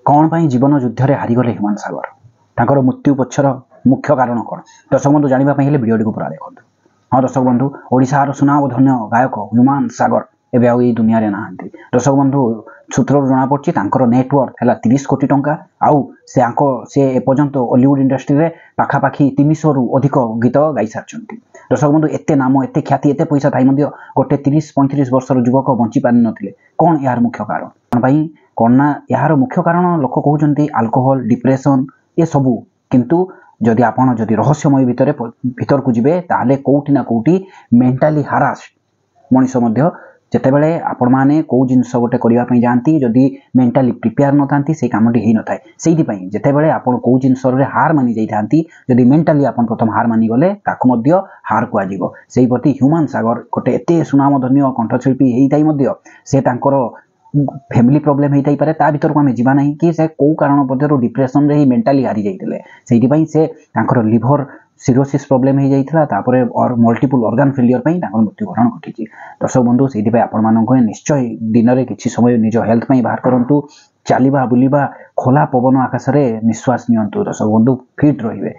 कौन पाई जीवन युद्ध में हारीगले ह्यूमान सागर तांकर मृत्यु पक्षर मुख्य कारण कौन दर्शक बंधु जानापी हेल्ले भिडियो पूरा देखो। हाँ दर्शक बंधु ओडिशार सुनामधन्य गायक ह्यूमान सागर एवं आउ दुनिया रे नहांती। दर्शक बंधु सूत्र जना पड़ी नेटवर्थ है 30 कोटी टंका आउ से एपर्यंत हॉलीवुड इंडस्ट्री रे पाखापाखि 300 रु अधिक गीत गाई सारी। दर्शक बंधु एते नाम एते ख्याति एते पैसा थाई गोटे 30-35 वर्षर युवक बंची पारि नथिले। कौन यार मुख्य कारण कौन कौन ना यार मुख्य कारण लोक कहते अल्कोहल डिप्रेशन ये सबू। किंतु जदि आपण जदि रहस्यमय भीतर को जीवे ताले कोउठी ना कोउठी मेंटली हारास मनीष मध्य जितेबले आपण माने को जिनस गोटे करने जाती जदि मेंटली प्रिपेयर न था से कमटी हो न था से जितेबले आपण को जिनस हार मानि जाती जदि मेंटली आपण प्रथम हार मानि गले ताकु मध्य हार कुआजिबो। सेही प्रति ह्यूमान सागर गोटे एते सुनामधन्य कंठशिल्पी हेइताई मध्य से तांकर फैमिली प्रॉब्लम होता पारे ता भीतर को आम जीवा ना कि से कौ कारण पद्धति डिप्रेशन रे ही मेंटली हारी जाइतिले से तांकर लिवर सिरोसिस प्रॉब्लम हो जाइथिला तापरे और मल्टीपल ऑर्गन फेलियर पई तांकर मृत्युवरण घटी। दर्शक बंधु से आपण मानक निश्चय दिन में किसी समय निज हेल्थ पई बाहर करंतु चलिबा बुलिबा खोला पवन आकाश रे निश्वास नियंतु। दर्शक बंधु फिट रहिबे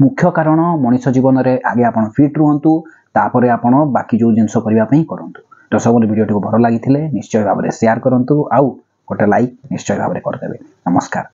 मुख्य कारण मनीष जीवन में आगे आपण फिट रुहंतु तापरे आपण बाकी जो जिंस करबा पई करंतु। दर्शक बंधु वीडियो भल लगी निश्चय भाव में शेयर करंतु आउ गोटे लाइक निश्चय भाव में करदेवे। नमस्कार।